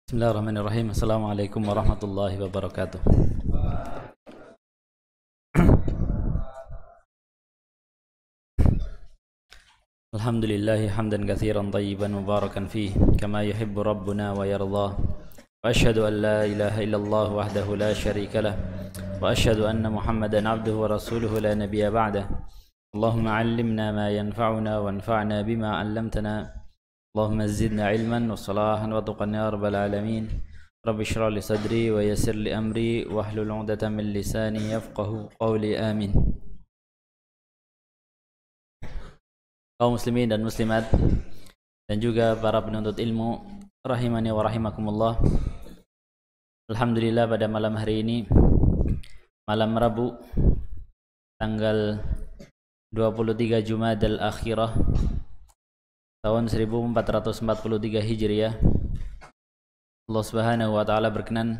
Bismillahirrahmanirrahim. Assalamualaikum warahmatullahi wabarakatuh. Alhamdulillahi hamdan katsiran tayyiban mubarakan fih kama yuhibbu rabbuna wa yardah. Wa asyhadu an la ilaha illallah wahdahu la syarika lah wa asyhadu anna Muhammadan abduhu wa rasuluhu la nabiyya ba'dah. Allahumma 'allimna ma yanfa'una wanfa'na bima 'allamtana. Allahumma zidna ilman wa salahan wa tuqan ya rabbal alamin. Rabbi shrah li sadri wa yassir li amri wahlul 'uqdatam min lisani yafqahu qawli. Amin. Kaum muslimin dan muslimat dan juga para penuntut ilmu rahimani wa rahimakumullah. Alhamdulillah pada malam hari ini, malam Rabu tanggal 23 Jumadal Akhirah tahun 1443 Hijriah, Allah Subhanahu wa taala berkenan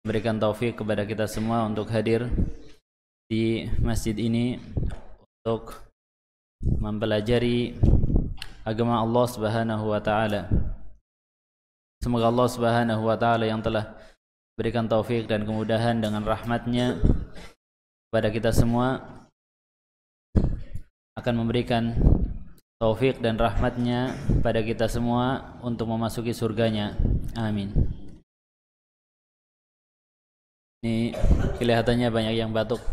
memberikan taufik kepada kita semua untuk hadir di masjid ini untuk mempelajari agama Allah Subhanahu wa taala. Semoga Allah Subhanahu wa taala yang telah berikan taufik dan kemudahan dengan rahmatnya kepada kita semua akan memberikan taufik dan rahmatnya pada kita semua untuk memasuki surganya. Amin. Ini kelihatannya banyak yang batuk.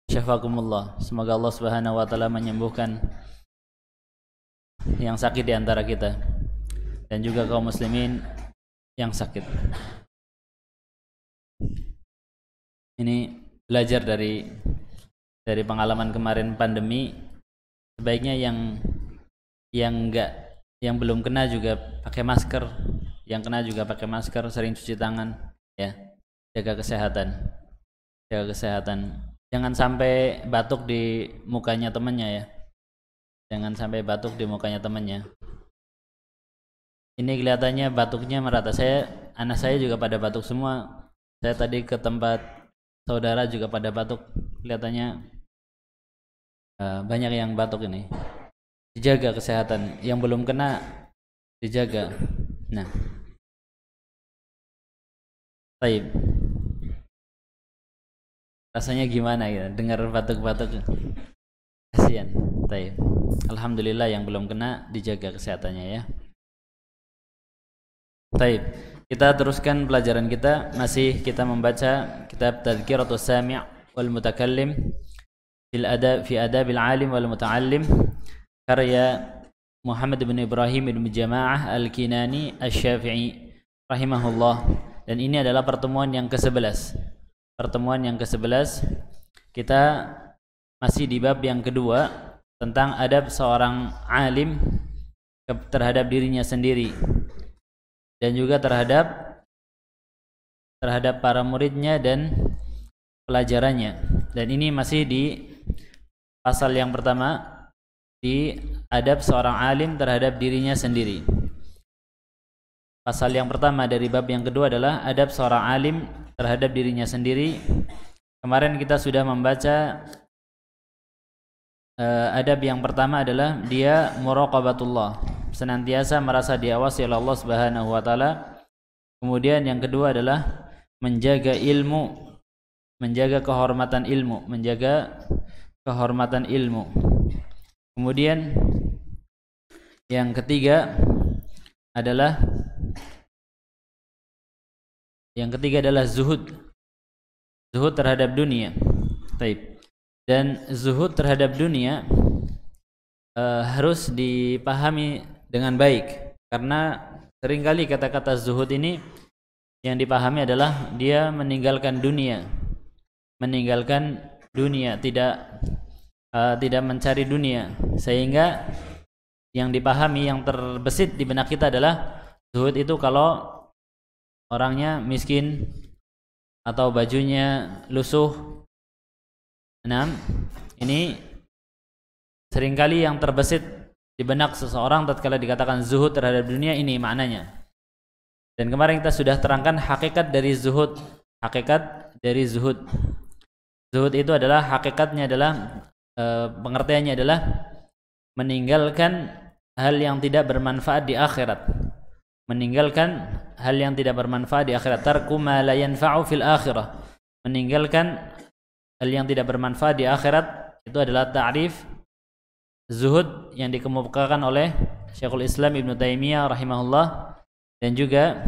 Syafakumullah. Semoga Allah Subhanahu wa taala menyembuhkan yang sakit di antara kita dan juga kaum muslimin yang sakit. Ini belajar dari pengalaman kemarin pandemi, sebaiknya yang belum kena juga pakai masker, yang kena juga pakai masker, sering cuci tangan ya. Jaga kesehatan. Jaga kesehatan. Jangan sampai batuk di mukanya temannya ya. Jangan sampai batuk di mukanya temannya. Ini kelihatannya batuknya merata. Anak saya juga pada batuk semua. Saya tadi ke tempat saudara juga pada batuk. Kelihatannya banyak yang batuk ini. Dijaga kesehatan. Yang belum kena dijaga. Nah. Baik. Rasanya gimana ya dengar batuk-batuk? Kasihan. Baik. Alhamdulillah yang belum kena dijaga kesehatannya ya. Baik. Kita teruskan pelajaran kita. Masih kita membaca kitab Tadhkiratus Sami' wal Mutakallim fi Adabil Alim wal Muta'allim karya Muhammad bin Ibrahim bin Jama'ah Al-Kinani Asy-Syafi'i rahimahullah. Dan ini adalah pertemuan yang ke-11. Pertemuan yang ke-11, kita masih di bab yang kedua tentang adab seorang alim terhadap dirinya sendiri dan juga terhadap para muridnya dan pelajarannya. Dan ini masih di pasal yang pertama, di adab seorang alim terhadap dirinya sendiri. Pasal yang pertama dari bab yang kedua adalah adab seorang alim terhadap dirinya sendiri. Kemarin kita sudah membaca adab yang pertama adalah dia muraqabatullah, senantiasa merasa diawasi oleh Allah Subhanahu wa taala. Kemudian yang kedua adalah menjaga ilmu, menjaga kehormatan ilmu, menjaga kehormatan ilmu. Kemudian yang ketiga adalah zuhud. Zuhud terhadap dunia. Taib. Dan zuhud terhadap dunia harus dipahami dengan baik, karena seringkali kata-kata zuhud ini yang dipahami adalah dia meninggalkan dunia, tidak mencari dunia, sehingga yang dipahami, yang terbesit di benak kita adalah zuhud itu kalau orangnya miskin atau bajunya lusuh. Nah, ini seringkali yang terbesit di benak seseorang tatkala dikatakan zuhud terhadap dunia, ini maknanya. Dan kemarin kita sudah terangkan hakikat dari zuhud. Hakikat dari zuhud. Zuhud itu adalah hakikatnya adalah pengertiannya adalah meninggalkan hal yang tidak bermanfaat di akhirat. Meninggalkan hal yang tidak bermanfaat di akhirat. Tarku ma la yanfa'u fil akhirah. Meninggalkan hal yang tidak bermanfaat di akhirat, itu adalah ta'rif zuhud yang dikemukakan oleh Syekhul Islam Ibnu Taimiyah rahimahullah dan juga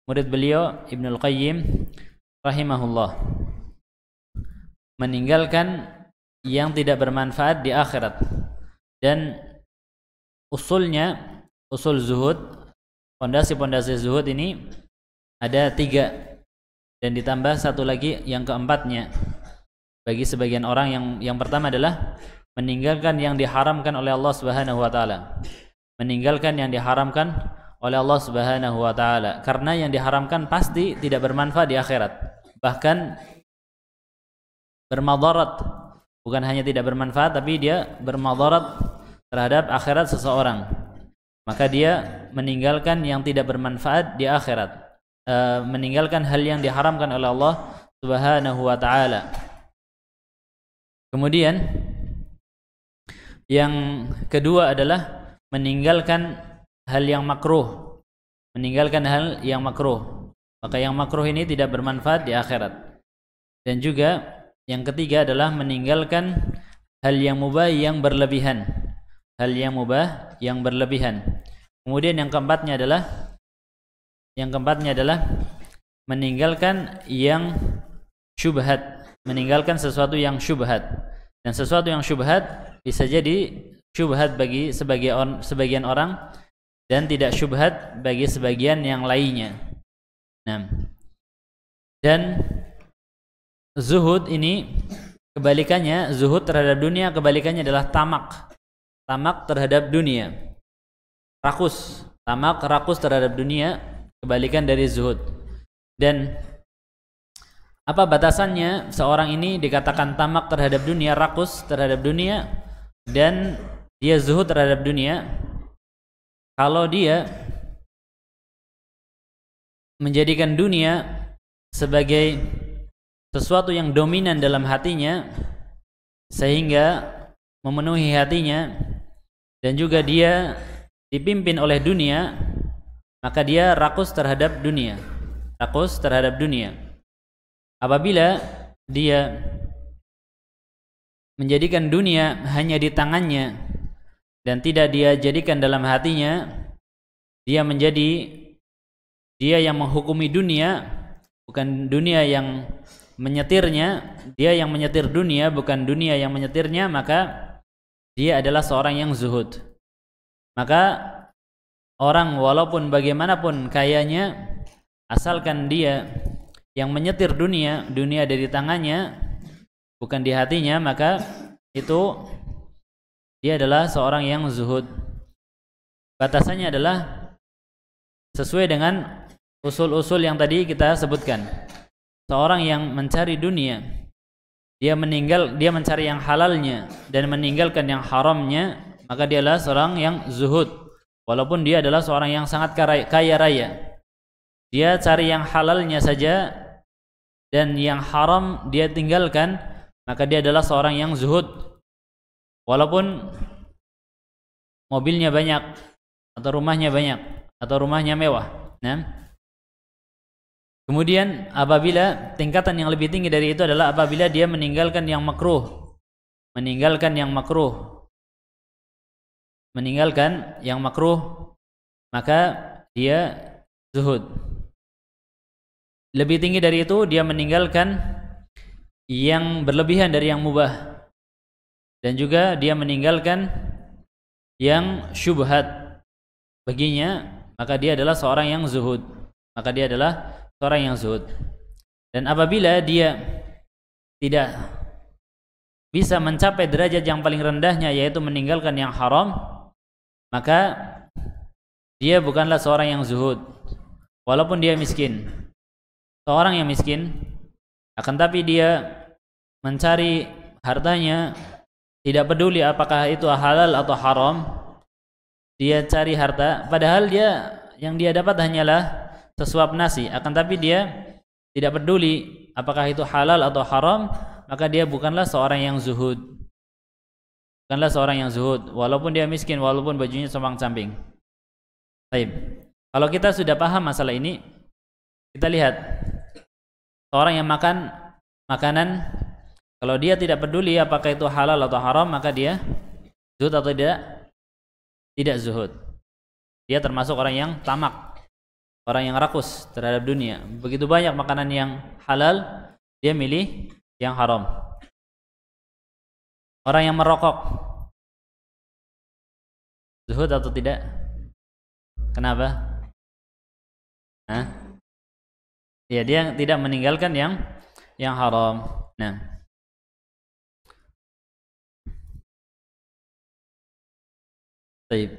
murid beliau Ibnul Qayyim rahimahullah. Meninggalkan yang tidak bermanfaat di akhirat. Dan usulnya, usul zuhud, pondasi-pondasi zuhud ini ada 3 dan ditambah satu lagi yang keempatnya. Bagi sebagian orang yang pertama adalah meninggalkan yang diharamkan oleh Allah Subhanahu wa taala. Meninggalkan yang diharamkan oleh Allah Subhanahu wa taala, karena yang diharamkan pasti tidak bermanfaat di akhirat. Bahkan bermadarat. Bukan hanya tidak bermanfaat, tapi dia bermadarat terhadap akhirat seseorang. Maka dia meninggalkan yang tidak bermanfaat di akhirat. Meninggalkan hal yang diharamkan oleh Allah Subhanahu wa taala. Kemudian yang kedua adalah meninggalkan hal yang makruh. Meninggalkan hal yang makruh. Maka yang makruh ini tidak bermanfaat di akhirat. Dan juga yang ketiga adalah meninggalkan hal yang mubah yang berlebihan. Hal yang mubah yang berlebihan. Kemudian yang keempatnya adalah meninggalkan yang syubhat. Meninggalkan sesuatu yang syubhat. Dan sesuatu yang syubhat bisa jadi syubhat bagi sebagian orang dan tidak syubhat bagi sebagian yang lainnya. Nah, dan zuhud ini kebalikannya, zuhud terhadap dunia kebalikannya adalah tamak. Tamak terhadap dunia. Rakus. Tamak, rakus terhadap dunia, kebalikan dari zuhud. Dan apa batasannya seorang ini dikatakan tamak terhadap dunia, rakus terhadap dunia, dan dia zuhud terhadap dunia? Kalau dia menjadikan dunia sebagai sesuatu yang dominan dalam hatinya sehingga memenuhi hatinya, dan juga dia dipimpin oleh dunia, maka dia rakus terhadap dunia. Rakus terhadap dunia. Apabila dia menjadikan dunia hanya di tangannya dan tidak dia jadikan dalam hatinya, dia yang menghukumi dunia, bukan dunia yang menyetirnya, dia yang menyetir dunia, bukan dunia yang menyetirnya, maka dia adalah seorang yang zuhud. Maka orang walaupun bagaimanapun kayanya, asalkan dia yang menyetir dunia ada di tangannya, bukan di hatinya, maka itu dia adalah seorang yang zuhud. Batasannya adalah sesuai dengan usul-usul yang tadi kita sebutkan. Seorang yang mencari dunia, dia mencari yang halalnya dan meninggalkan yang haramnya, maka dia adalah seorang yang zuhud. Walaupun dia adalah seorang yang sangat kaya raya, dia cari yang halalnya saja dan yang haram dia tinggalkan, maka dia adalah seorang yang zuhud. Walaupun mobilnya banyak atau rumahnya banyak atau rumahnya mewah. Nah, kemudian apabila tingkatan yang lebih tinggi dari itu adalah apabila dia meninggalkan yang makruh. Meninggalkan yang makruh. Meninggalkan yang makruh, maka dia zuhud. Lebih tinggi dari itu, dia meninggalkan yang berlebihan dari yang mubah, dan juga dia meninggalkan yang syubhat baginya, maka dia adalah seorang yang zuhud. Maka dia adalah seorang yang zuhud. Dan apabila dia tidak bisa mencapai derajat yang paling rendahnya, yaitu meninggalkan yang haram, maka dia bukanlah seorang yang zuhud, walaupun dia miskin. Seorang yang miskin, akan tapi dia mencari hartanya tidak peduli apakah itu halal atau haram, dia cari harta, padahal yang dia dapat hanyalah sesuap nasi, akan tapi dia tidak peduli apakah itu halal atau haram, maka dia bukanlah seorang yang zuhud. Bukanlah seorang yang zuhud, walaupun dia miskin, walaupun bajunya compang-camping. Baik. Kalau kita sudah paham masalah ini, kita lihat seorang yang makan makanan, kalau dia tidak peduli apakah itu halal atau haram, maka dia zuhud atau tidak? Tidak zuhud. Dia termasuk orang yang tamak, orang yang rakus terhadap dunia. Begitu banyak makanan yang halal, dia milih yang haram. Orang yang merokok, zuhud atau tidak? Kenapa? Ya, dia tidak meninggalkan yang haram. Nah, baik.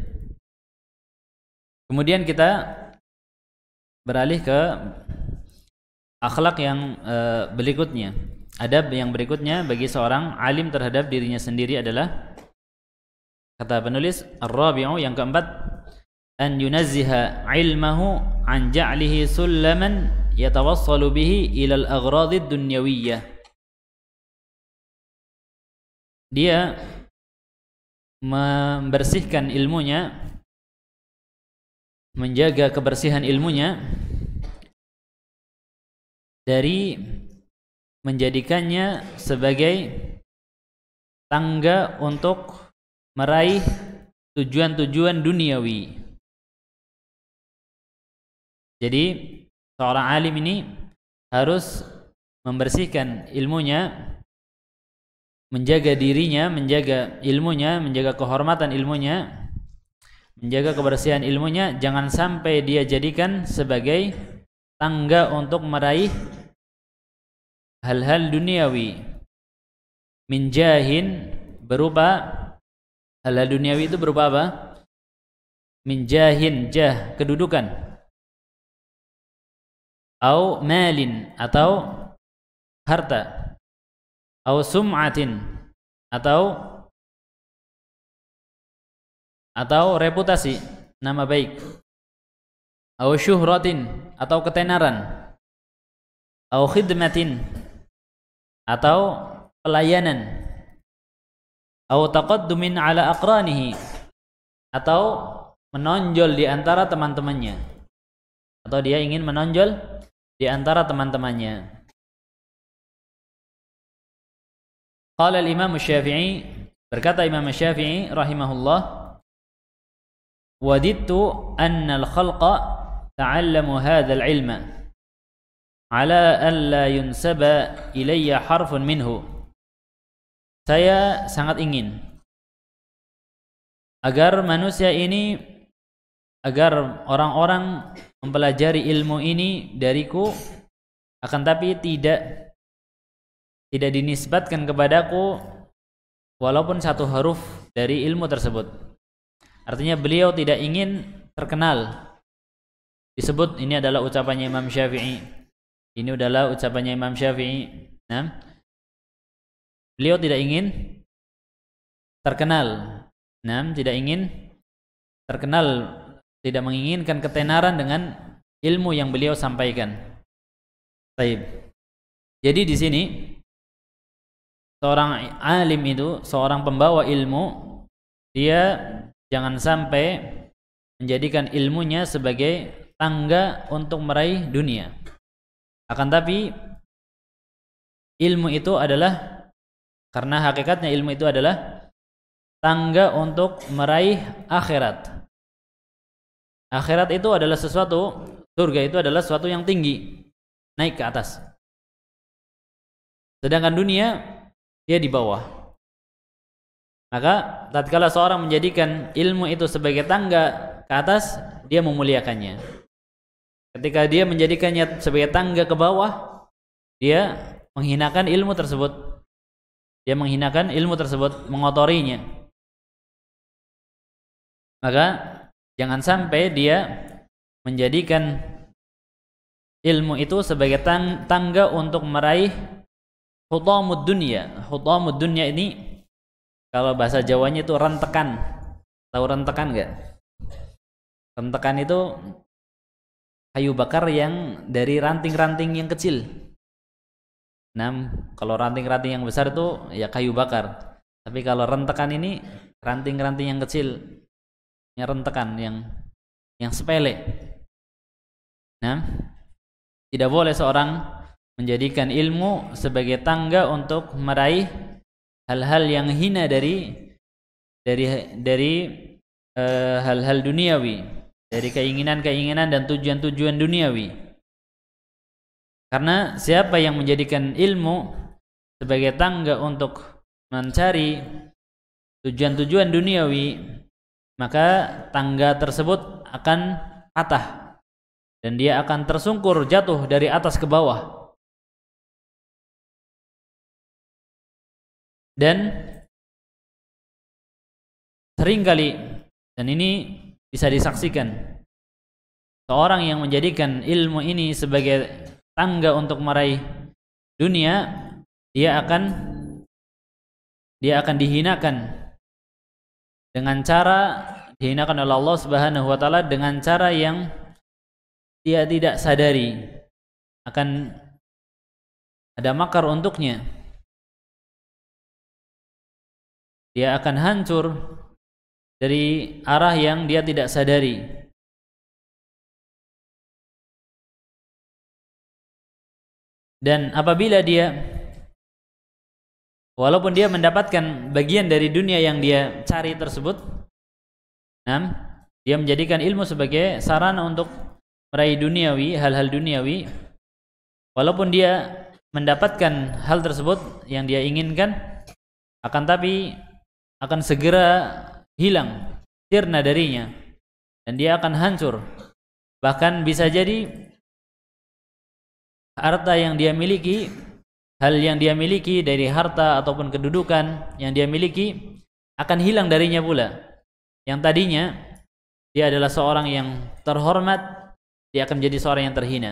Kemudian kita beralih ke akhlak yang berikutnya. Adab yang berikutnya bagi seorang alim terhadap dirinya sendiri adalah, kata penulis, ar-rabi'u, yang keempat, an yunazziha ilmahu an ja'lihi sullaman yatawassalu bihi ila al-aghrad ad-dunyawiyyah. Dia membersihkan ilmunya, menjaga kebersihan ilmunya dari menjadikannya sebagai tangga untuk meraih tujuan-tujuan duniawi. Jadi seorang alim ini harus membersihkan ilmunya, menjaga dirinya, menjaga ilmunya, menjaga kehormatan ilmunya, menjaga kebersihan ilmunya, jangan sampai dia jadikan sebagai tangga untuk meraih hal-hal duniawi. Min jahin, berupa hal-hal duniawi itu berupa apa? Min jahin, jah, kedudukan. Au malin, atau harta. Au sum'atin, atau reputasi, nama baik. Au syuhratin, atau ketenaran. Au khidmatin, atau pelayanan. Au taqaddumin ala aqranihi, atau menonjol di antara teman-temannya, atau dia ingin menonjol di antara teman-temannya. Qala al-Imam Syafi'i, berkata Imam Syafi'i rahimahullah, wadidtu anna al-khalqa ta'allamu hadha al-ilma ala an la yunsaba ilayya harfun minhu. Saya sangat ingin agar manusia ini, agar orang-orang mempelajari ilmu ini dariku, akan tapi tidak dinisbatkan kepadaku walaupun satu huruf dari ilmu tersebut. Artinya beliau tidak ingin terkenal disebut ini adalah ucapannya Imam Syafi'i. Ini adalah ucapannya Imam Syafi'i. Nah, beliau tidak ingin terkenal. Nah, tidak ingin terkenal, tidak menginginkan ketenaran dengan ilmu yang beliau sampaikan. Baik. Jadi di sini seorang alim itu, seorang pembawa ilmu, dia jangan sampai menjadikan ilmunya sebagai tangga untuk meraih dunia. Akan tapi ilmu itu adalah, karena hakikatnya ilmu itu adalah tangga untuk meraih akhirat. Akhirat itu adalah sesuatu, surga itu adalah sesuatu yang tinggi, naik ke atas. Sedangkan dunia, dia di bawah. Maka tatkala seorang menjadikan ilmu itu sebagai tangga ke atas, dia memuliakannya. Ketika dia menjadikannya sebagai tangga ke bawah, dia menghinakan ilmu tersebut. Dia menghinakan ilmu tersebut, mengotorinya. Maka jangan sampai dia menjadikan ilmu itu sebagai tangga untuk meraih hutamud dunya. Hutamud dunya ini Kalau bahasa Jawanya itu rentekan. Tahu rentekan nggak? Rentekan itu kayu bakar yang dari ranting-ranting yang kecil. Nah, kalau ranting-ranting yang besar itu ya kayu bakar. Tapi kalau rentekan ini ranting-ranting yang kecil, yang rentekan, yang sepele. Nah, tidak boleh seorang menjadikan ilmu sebagai tangga untuk meraih hal-hal yang hina dari hal-hal duniawi, dari keinginan-keinginan dan tujuan-tujuan duniawi. Karena siapa yang menjadikan ilmu sebagai tangga untuk mencari tujuan-tujuan duniawi, maka tangga tersebut akan patah dan dia akan tersungkur jatuh dari atas ke bawah. Dan seringkali, dan ini bisa disaksikan, seorang yang menjadikan ilmu ini sebagai tangga untuk meraih dunia, dia akan dihinakan dengan cara dihinakan oleh Allah Subhanahu wa taala dengan cara yang dia tidak sadari. Akan ada makar untuknya. Dia akan hancur dari arah yang dia tidak sadari. Dan apabila dia, walaupun dia mendapatkan bagian dari dunia yang dia cari tersebut, dia menjadikan ilmu sebagai sarana untuk meraih duniawi, hal-hal duniawi, walaupun dia mendapatkan hal tersebut yang dia inginkan, akan segera hilang, sirna darinya, dan dia akan hancur. Bahkan bisa jadi harta yang dia miliki, hal yang dia miliki dari harta ataupun kedudukan yang dia miliki akan hilang darinya pula. Yang tadinya dia adalah seorang yang terhormat, dia akan menjadi seorang yang terhina.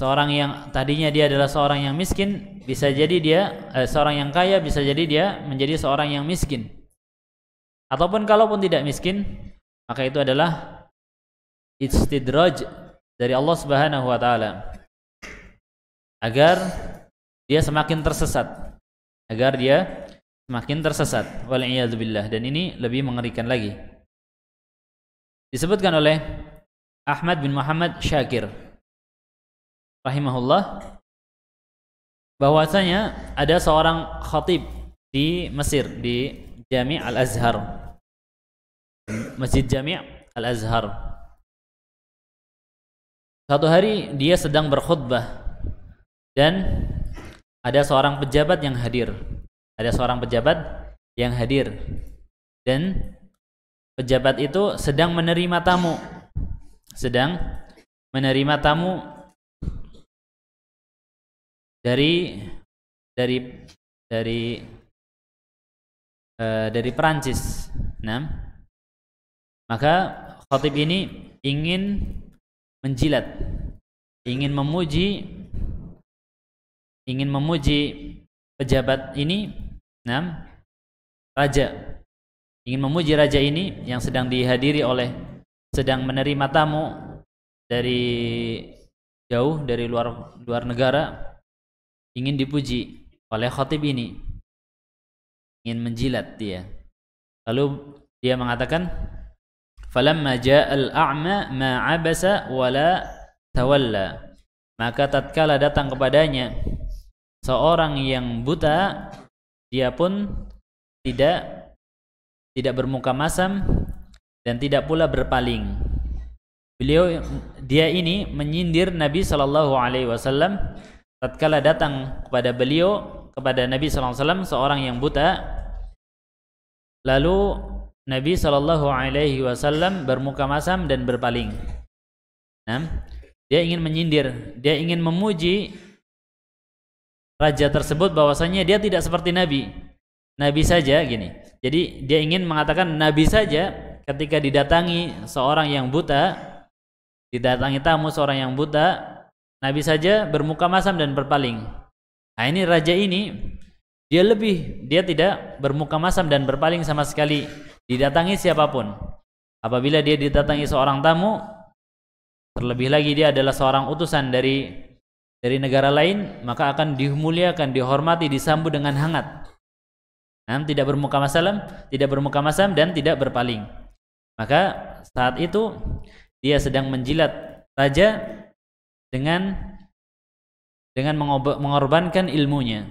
Seorang yang tadinya dia adalah seorang yang miskin, bisa jadi dia seorang yang kaya, bisa jadi dia menjadi seorang yang miskin. Ataupun kalaupun tidak miskin, maka itu adalah istidraj dari Allah Subhanahu wa taala agar dia semakin tersesat, wal iyad billah. Dan ini lebih mengerikan lagi. Disebutkan oleh Ahmad bin Muhammad Syakir rahimahullah bahwasanya ada seorang khatib di Mesir, di Jami' Al-Azhar, Masjid Jami' Al-Azhar. Suatu hari dia sedang berkhutbah dan ada seorang pejabat yang hadir. Dan pejabat itu sedang menerima tamu. Dari Perancis. Nah, maka khatib ini ingin menjilat, ingin memuji pejabat ini, raja. Ingin memuji raja ini yang sedang menerima tamu dari jauh, dari luar negara, ingin dipuji oleh khatib ini, ingin menjilat dia. Lalu dia mengatakan, falamma ja'al a'ma ma 'abasa wala tawalla. Maka tatkala datang kepadanya seorang yang buta, dia pun tidak bermuka masam dan tidak pula berpaling. Dia ini menyindir Nabi sallallahu alaihi wasallam tatkala datang kepada Nabi sallallahu alaihi wasallam seorang yang buta. Lalu Nabi sallallahu alaihi wasallam bermuka masam dan berpaling. Dia ingin menyindir, dia ingin memuji raja tersebut bahwasanya dia tidak seperti Nabi saja gini. Jadi dia ingin mengatakan Nabi saja ketika didatangi tamu seorang yang buta, Nabi saja bermuka masam dan berpaling. Nah, ini raja ini dia tidak bermuka masam dan berpaling sama sekali didatangi siapapun. Apabila dia didatangi seorang tamu, terlebih lagi dia adalah seorang utusan dari negara lain, maka akan dimuliakan, dihormati, disambut dengan hangat. Tidak bermuka masam dan tidak berpaling. Maka saat itu dia sedang menjilat raja dengan mengorbankan ilmunya,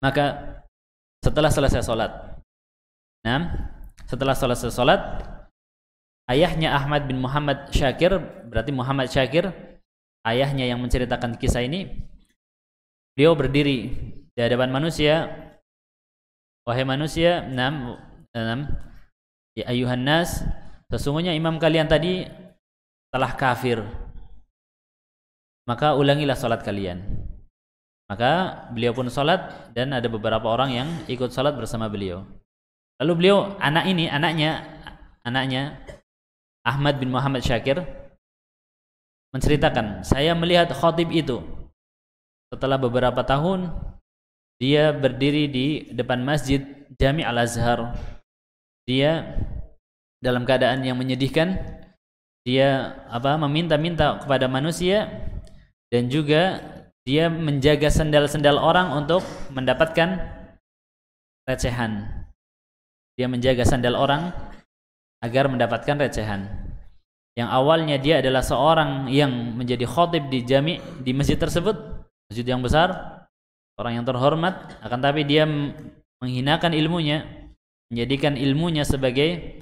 Maka setelah selesai salat, ayahnya Ahmad bin Muhammad Syakir, berarti Muhammad Syakir, ayahnya yang menceritakan kisah ini, beliau berdiri di hadapan manusia. Wahai manusia, ya ayuhan nas, sesungguhnya imam kalian tadi telah kafir, maka ulangilah salat kalian. Maka beliau pun salat dan ada beberapa orang yang ikut salat bersama beliau. Lalu beliau, anaknya Ahmad bin Muhammad Syakir menceritakan, saya melihat khatib itu setelah beberapa tahun dia berdiri di depan masjid Jami' Al-Azhar. Dia dalam keadaan yang menyedihkan, dia meminta-minta kepada manusia, dan juga dia menjaga sendal-sendal orang untuk mendapatkan recehan. Dia menjaga sandal orang agar mendapatkan recehan. Yang awalnya dia adalah seorang yang menjadi khatib di jami', di masjid tersebut, masjid yang besar, orang yang terhormat, akan tapi dia menghinakan ilmunya, menjadikan ilmunya sebagai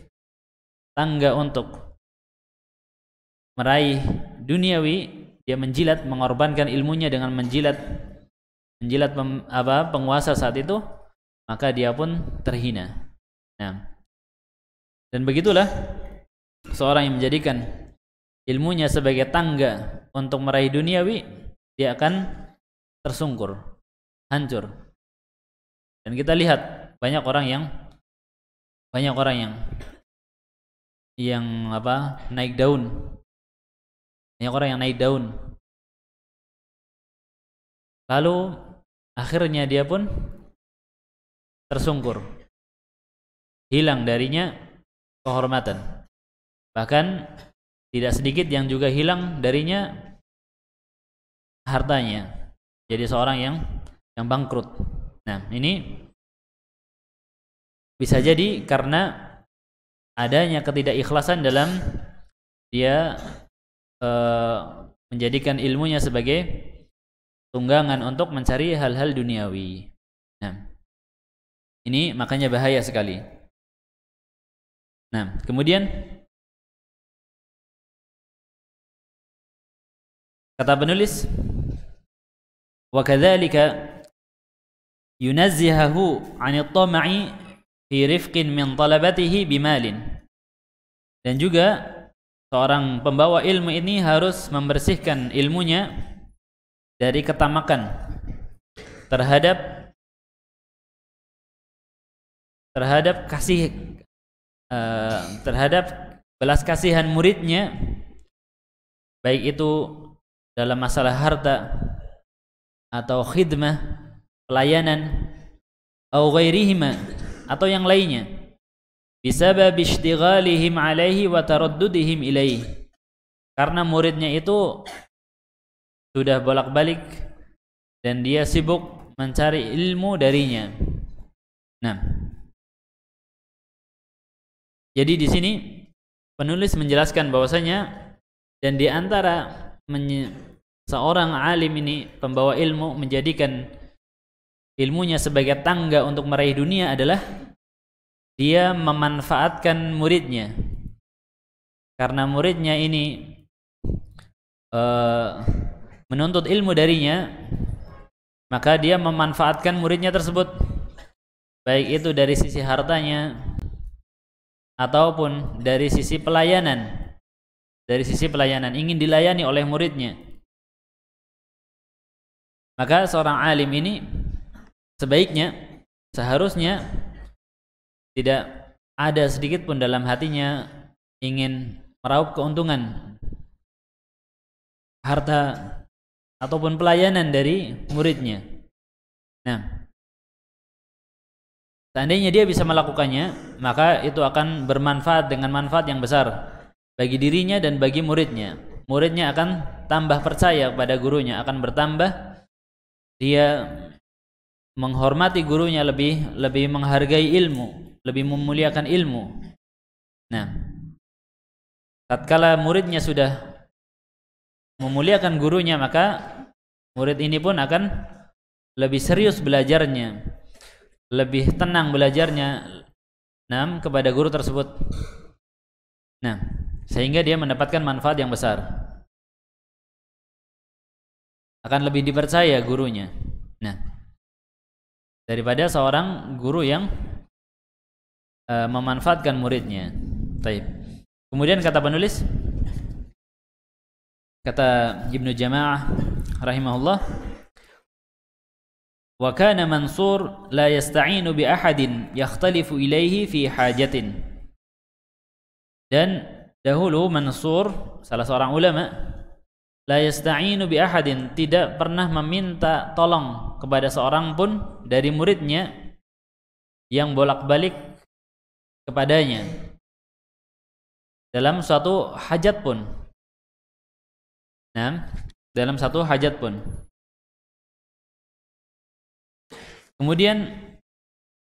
tangga untuk meraih duniawi. Dia mengorbankan ilmunya dengan menjilat penguasa saat itu, maka dia pun terhina. Dan begitulah seorang yang menjadikan ilmunya sebagai tangga untuk meraih duniawi, dia akan tersungkur, hancur. Dan kita lihat banyak orang yang naik daun. Banyak orang yang naik daun. Lalu akhirnya dia pun tersungkur. Hilang darinya kehormatan. Bahkan tidak sedikit yang juga hilang darinya hartanya. Jadi seorang yang bangkrut. Ini bisa jadi karena adanya ketidakikhlasan dalam dia menjadikan ilmunya sebagai tunggangan untuk mencari hal-hal duniawi. Ini makanya bahaya sekali. Kemudian kata penulis, wa kadzalika yunazzihahu 'anil tama'i fi rifqin min talabatihi bimalin. Dan juga seorang pembawa ilmu ini harus membersihkan ilmunya dari ketamakan terhadap belas kasihan muridnya, baik itu dalam masalah harta atau khidmah, pelayanan, atau ghairihima, atau yang lainnya, bisabab ishtighalihim alaihi wa taraddudihim ilaihi, karena muridnya itu sudah bolak-balik dan dia sibuk mencari ilmu darinya. Jadi di sini penulis menjelaskan bahwasanya, dan di antara seorang alim ini, pembawa ilmu, menjadikan ilmunya sebagai tangga untuk meraih dunia adalah dia memanfaatkan muridnya. Karena muridnya ini menuntut ilmu darinya, maka dia memanfaatkan muridnya tersebut, baik itu dari sisi hartanya ataupun dari sisi pelayanan. Dari sisi pelayanan, ingin dilayani oleh muridnya. Maka seorang alim ini seharusnya tidak ada sedikit pun dalam hatinya ingin meraup keuntungan harta ataupun pelayanan dari muridnya. Nah, seandainya dia bisa melakukannya, maka itu akan bermanfaat dengan manfaat yang besar bagi dirinya dan bagi muridnya. Muridnya akan tambah percaya kepada gurunya, akan bertambah dia menghormati gurunya, lebih menghargai ilmu, lebih memuliakan ilmu. Nah, tatkala muridnya sudah memuliakan gurunya, maka murid ini pun akan lebih serius belajarnya, lebih tenang belajarnya kepada guru tersebut. Nah, sehingga dia mendapatkan manfaat yang besar, akan lebih dipercaya gurunya. Nah, daripada seorang guru yang memanfaatkan muridnya. Baik. Kemudian kata penulis, kata Ibnu Jama'ah rahimahullah, wa kana Mansur la yasta'inu bi ahadin yakhtalifu ilaihi fi hajatin. Dan dahulu Mansur, salah seorang ulama, la yasta'inu bi ahadin, tidak pernah meminta tolong kepada seorang pun dari muridnya yang bolak-balik kepadanya dalam suatu hajat pun. Nah, dalam satu hajat pun. Kemudian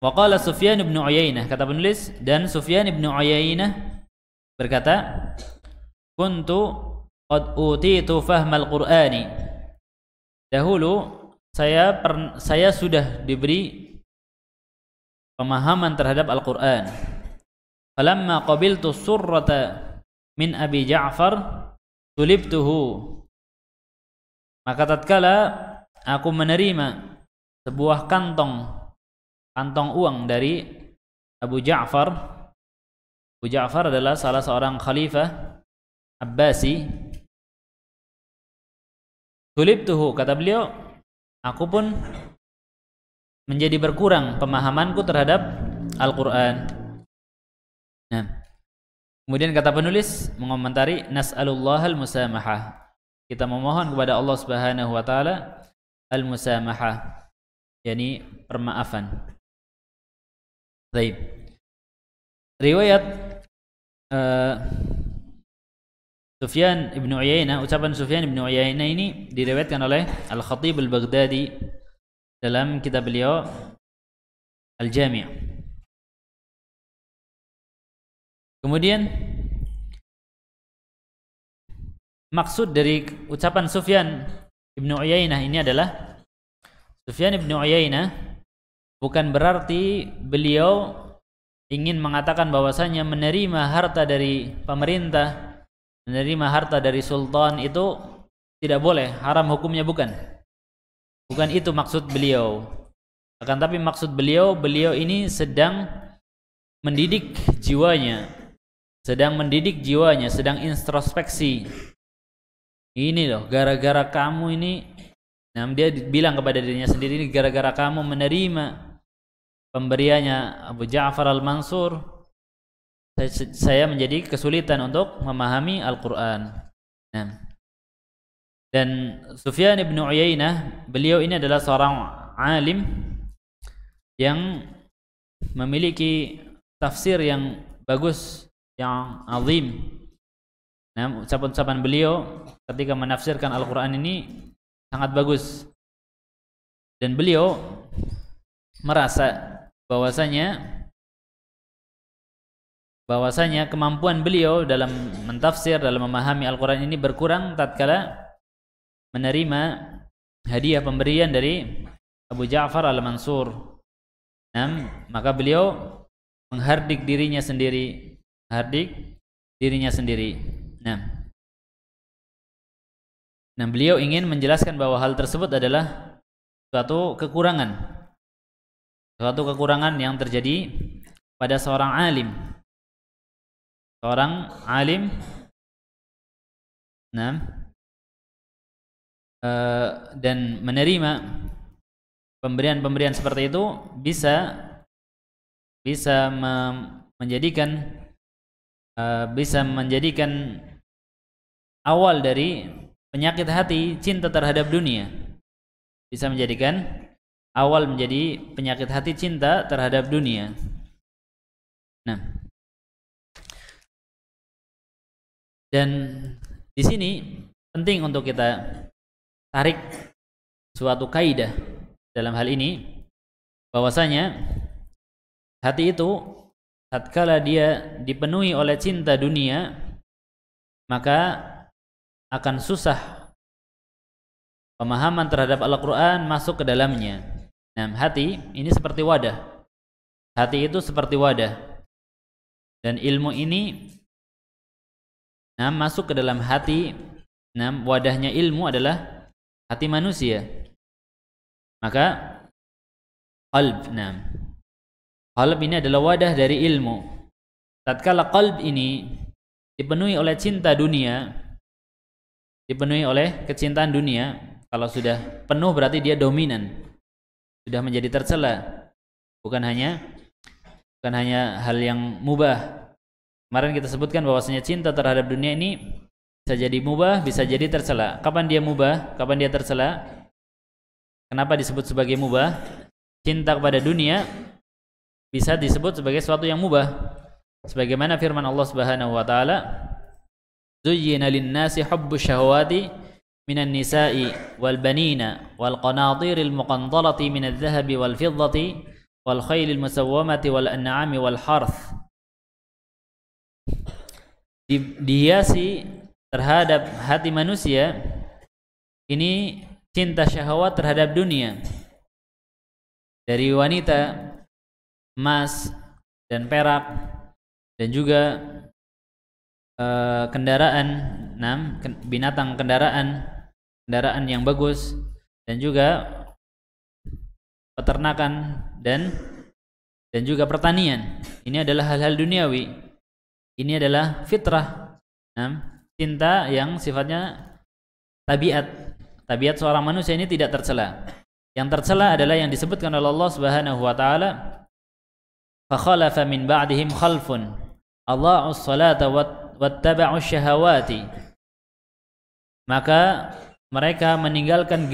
waqala Sufyan bin Uyainah, kata penulis, dan Sufyan bin Uyainah berkata, kuntu qad utitu fahmal Qur'ani. Dahulu saya sudah diberi pemahaman terhadap Al-Qur'an. Falamma qabiltu surrata min Abi Ja'far tulibtuhu. Maka tatkala aku menerima sebuah kantong uang dari Abu Ja'far. Abu Ja'far adalah salah seorang khalifah Abbasi. Tulibtuhu, kata beliau, aku pun menjadi berkurang pemahamanku terhadap Al-Qur'an. Nah, kemudian kata penulis mengomentari, nas'alullah al-musamahah. Kita memohon kepada Allah Subhanahu wa taala al-musamahah, yakni permaafan. Baik. Riwayat Sufyan ibn Uyainah, ucapan Sufyan ibn Uyainah ini diriwayatkan oleh Al-Khatib Al-Baghdadi dalam kitab beliau Al-Jami'. Kemudian maksud dari ucapan Sufyan ibn Uyainah ini adalah, Sufyan ibn Uyainah bukan berarti beliau ingin mengatakan bahwasanya menerima harta dari pemerintah, menerima harta dari sultan itu tidak boleh, haram hukumnya, bukan. Bukan itu maksud beliau. Akan tapi maksud beliau ini sedang mendidik jiwanya, sedang introspeksi. Ini loh, gara-gara kamu ini, nah dia bilang kepada dirinya sendiri, ini gara-gara kamu menerima pemberiannya Abu Ja'far al-Mansur, saya menjadi kesulitan untuk memahami Al-Quran. Nah, dan Sufyan ibn Uyainah, beliau ini adalah seorang alim yang memiliki tafsir yang bagus, yang azim. Nah, ucapan-ucapan beliau ketika menafsirkan Al-Quran ini sangat bagus. Dan beliau merasa bahwasanya kemampuan beliau dalam mentafsir, dalam memahami Al-Quran ini berkurang tatkala menerima hadiah pemberian dari Abu Ja'far al-Mansur. Nah, maka beliau menghardik dirinya sendiri, Nah, beliau ingin menjelaskan bahwa hal tersebut adalah suatu kekurangan yang terjadi pada seorang alim. Nah, dan menerima pemberian-pemberian seperti itu bisa menjadikan awal dari penyakit hati cinta terhadap dunia. Bisa menjadikan awal menjadi penyakit hati cinta terhadap dunia. Nah, dan di sini penting untuk kita tarik suatu kaidah dalam hal ini, bahwasanya hati itu tatkala dia dipenuhi oleh cinta dunia, maka akan susah pemahaman terhadap Al-Quran masuk ke dalamnya. Nah, hati ini seperti wadah. Hati itu seperti wadah. Dan ilmu ini masuk ke dalam hati. Wadahnya ilmu adalah hati manusia. Maka qalb. Qalb ini adalah wadah dari ilmu. Tatkala qalb ini dipenuhi oleh cinta dunia, dipenuhi oleh kecintaan dunia, kalau sudah penuh berarti dia dominan, sudah menjadi tercela, bukan hanya hal yang mubah. Kemarin kita sebutkan bahwasanya cinta terhadap dunia ini bisa jadi mubah, bisa jadi tercela. Kapan dia mubah, kapan dia tercela? Kenapa disebut sebagai mubah? Cinta kepada dunia bisa disebut sebagai sesuatu yang mubah, sebagaimana firman Allah Subhanahu wa taala, zuyyina lin-nasi hubbus syahawati minan nisa'i wal banina wal qanatiril muqantarati minadh dhahabi wal fiddati wal khailil musawwamati wal an'ami wal harth. Dihiasi terhadap hati manusia ini cinta syahwat terhadap dunia, dari wanita, emas dan perak, dan juga kendaraan, binatang kendaraan yang bagus, dan juga peternakan dan juga pertanian. Ini adalah hal-hal duniawi. Ini adalah fitrah. Cinta yang sifatnya tabiat seorang manusia ini tidak tercela. Yang tercela adalah yang disebutkan oleh Allah Subhanahu wa taala, fakhalafa min ba'dihim khalfun adha'us salata wattaba'us syahawati. Maka mereka meninggalkan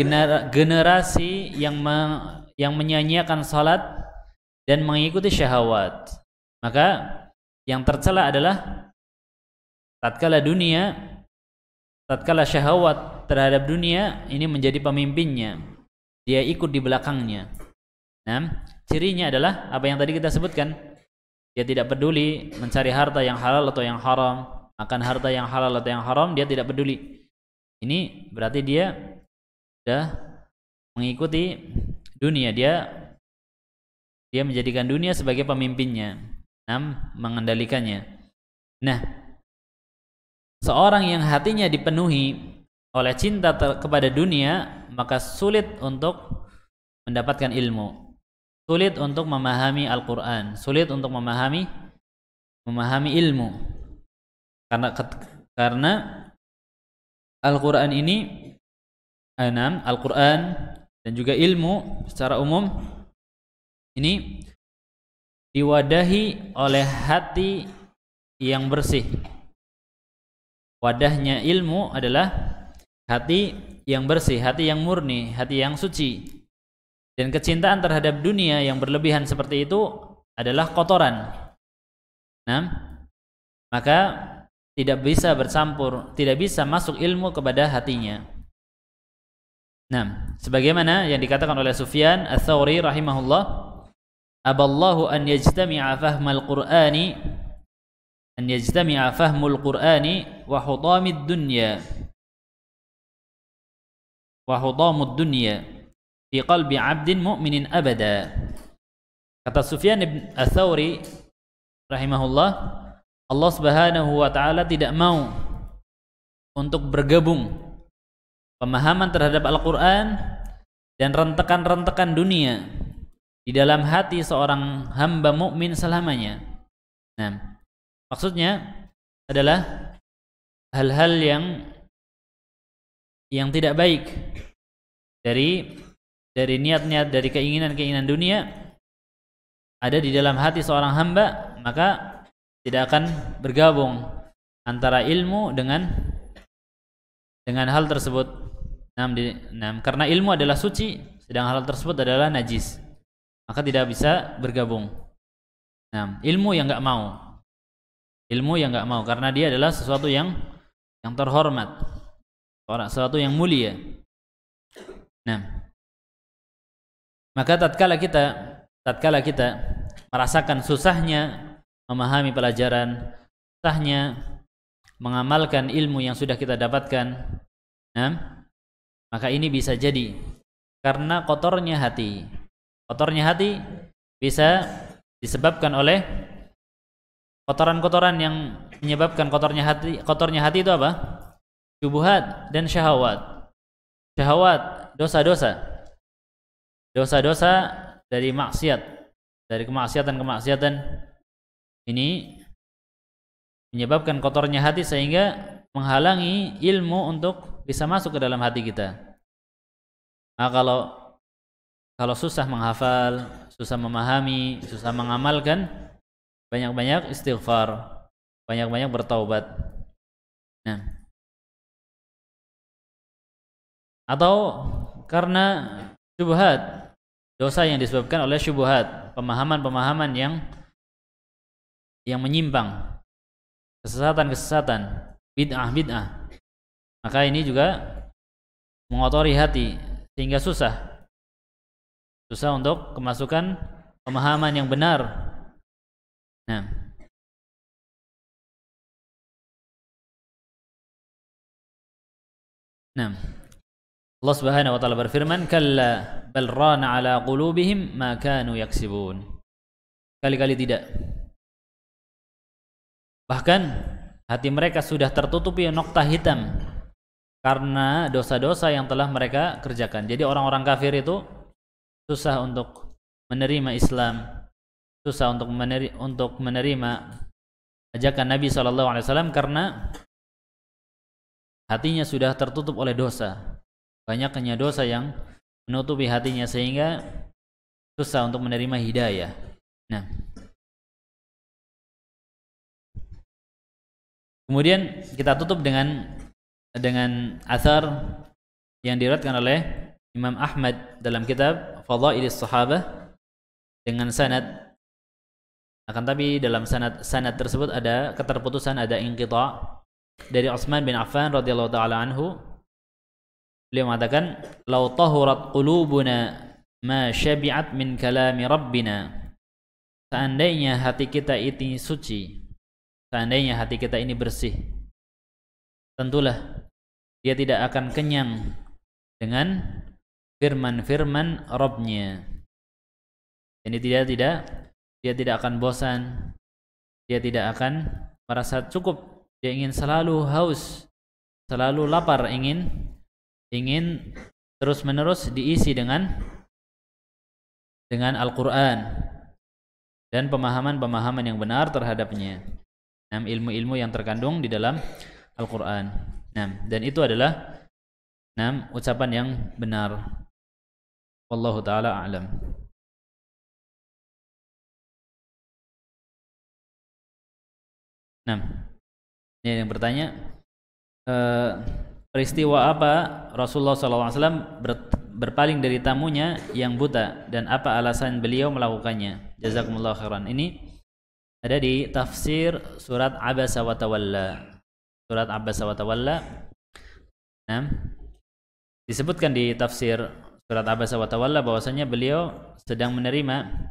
generasi yang menyanyiakan salat dan mengikuti syahwat. Maka yang tercela adalah tatkala syahwat terhadap dunia ini menjadi pemimpinnya, dia ikut di belakangnya. Cirinya adalah apa yang tadi kita sebutkan. Dia tidak peduli mencari harta yang halal atau yang haram, makan harta yang halal atau yang haram, dia tidak peduli. Ini berarti dia sudah mengikuti dunia, dia menjadikan dunia sebagai pemimpinnya, mengendalikannya. Nah, seorang yang hatinya dipenuhi oleh cinta kepada dunia, maka sulit untuk mendapatkan ilmu, sulit untuk memahami Al-Quran, sulit untuk memahami ilmu, karena Al-Quran ini, Al-Quran dan juga ilmu secara umum ini diwadahi oleh hati yang bersih. Wadahnya ilmu adalah hati yang bersih, hati yang murni, hati yang suci. Dan kecintaan terhadap dunia yang berlebihan seperti itu adalah kotoran. Maka tidak bisa bercampur, tidak bisa masuk ilmu kepada hatinya. Sebagaimana yang dikatakan oleh Sufyan Ats-Tsauri rahimahullah, aballahu an yajtami'a fahmal qur'ani wa hutamid dunya fi qalbi 'abdin mu'minin abada. Kata Sufyan Ats-Tsauri rahimahullah, Allah Subhanahu wa taala tidak mau untuk bergabung pemahaman terhadap Al-Quran dan rentakan-rentakan dunia di dalam hati seorang hamba mukmin selamanya. Maksudnya adalah hal-hal yang tidak baik dari niat-niat, dari keinginan-keinginan dunia ada di dalam hati seorang hamba, maka tidak akan bergabung antara ilmu dengan dengan hal tersebut. Karena ilmu adalah suci, sedang hal tersebut adalah najis, maka tidak bisa bergabung. Ilmu yang nggak mau, karena dia adalah sesuatu yang terhormat, sesuatu yang mulia. Maka tatkala kita merasakan susahnya memahami pelajaran, susahnya mengamalkan ilmu yang sudah kita dapatkan, maka ini bisa jadi karena kotornya hati. Kotornya hati bisa disebabkan oleh kotoran-kotoran yang menyebabkan kotornya hati. Kotornya hati itu apa? Syubhat dan syahwat. Syahwat, dosa-dosa dari maksiat, dari kemaksiatan ini menyebabkan kotornya hati sehingga menghalangi ilmu untuk bisa masuk ke dalam hati kita. Nah, kalau susah menghafal, susah memahami, susah mengamalkan, banyak-banyak istighfar, banyak-banyak bertaubat. Atau karena syubhat, dosa yang disebabkan oleh syubhat, pemahaman-pemahaman yang menyimpang, kesesatan, bid'ah. Maka ini juga mengotori hati sehingga susah untuk kemasukan pemahaman yang benar. Allah Subhanahu wa taala berfirman, "Kalla bal rana ala qulubihim ma kanu yaksibun." Kali-kali tidak. Bahkan hati mereka sudah tertutupi noktah hitam karena dosa-dosa yang telah mereka kerjakan. Jadi orang-orang kafir itu susah untuk menerima Islam, susah untuk menerima ajakan Nabi SAW karena hatinya sudah tertutup oleh dosa. Banyaknya dosa yang menutupi hatinya sehingga susah untuk menerima hidayah. Kemudian kita tutup dengan athar yang diriwayatkan oleh Imam Ahmad dalam kitab Fadhailis Sahabah dengan sanad. Akan tapi dalam sanad tersebut ada keterputusan, ada inqita' dari Utsman bin Affan radhiyallahu taala anhu. Beliau mengatakan, "Lau tahurat qulubuna ma syabi'at min kalami rabbina." Seandainya hati kita ini suci, seandainya hati kita ini bersih, tentulah dia tidak akan kenyang dengan firman-firman Rabb-Nya. Ini dia tidak akan bosan, dia tidak akan merasa cukup, dia ingin selalu haus, selalu lapar, ingin terus-menerus diisi dengan Al-Quran dan pemahaman-pemahaman yang benar terhadapnya, ilmu-ilmu yang terkandung di dalam Al-Quran. Dan itu adalah ucapan yang benar. Wallahu ta'ala a'lam. Ini yang bertanya, peristiwa apa Rasulullah SAW berpaling dari tamunya yang buta dan apa alasan beliau melakukannya? Jazakumullah khairan. Ini ada di tafsir surat Abasa wa Tawalla. Surat Abasa wa Tawalla. Disebutkan di tafsir surat Abasa wa Tawalla bahwasanya beliau sedang menerima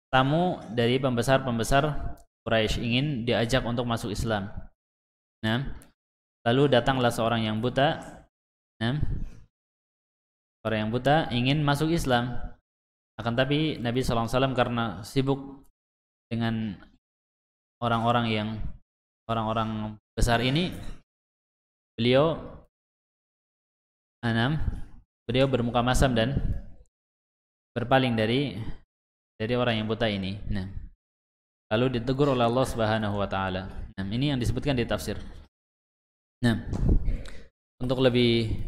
tamu dari pembesar-pembesar Quraisy, ingin diajak untuk masuk Islam. Lalu datanglah seorang yang buta. Orang yang buta ingin masuk Islam. Akan tapi Nabi SAW karena sibuk dengan orang-orang besar ini, beliau bermuka masam dan berpaling dari orang yang buta ini. Lalu ditegur oleh Allah Subhanahu wa taala. Ini yang disebutkan di tafsir. Untuk lebih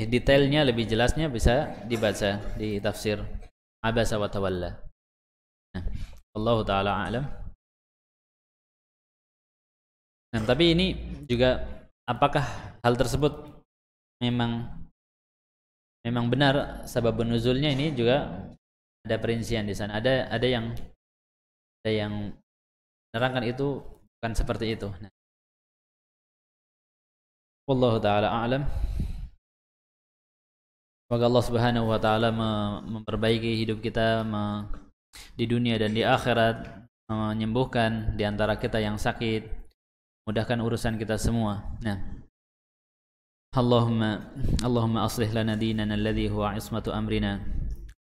detailnya, lebih jelasnya bisa dibaca di tafsir Abasa wa Tawalla. Allahu taala a'lam. Tapi ini juga, apakah hal tersebut memang benar sabab nuzulnya ini juga ada perincian di sana. Ada yang menerangkan itu bukan seperti itu. Nah, wallahu taala a'lam. Semoga Allah Subhanahu wa taala memperbaiki hidup kita di dunia dan di akhirat, menyembuhkan di antara kita yang sakit, mudahkan urusan kita semua. Nah, Allahumma aslih lana dinana alladhi huwa ismatu amrina,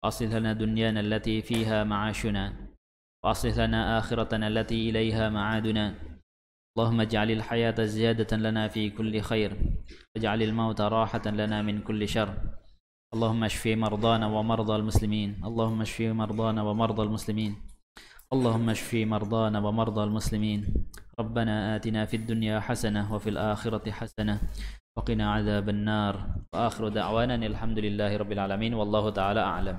wa aslih lana dunyana allati fiha ma'ashuna, wa aslih lana akhiratana allati ilaiha ma'aduna. Allahumma ij'alil hayata ziyadatan lana fi kulli khair, waj'alil mauta rahatan lana min kulli syarr. Allahumma shfi mardana wa mardal muslimin. Allahumma shfi mardana wa mardal muslimin. Allahumma shfi mardana wa mardal muslimin. Rabbana atina fid dunya hasanah wa fil akhirati hasanah wa qina adzaban nar. Wa akhiru da'wana alhamdulillahi rabbil alamin wallahu ta'ala a'lam.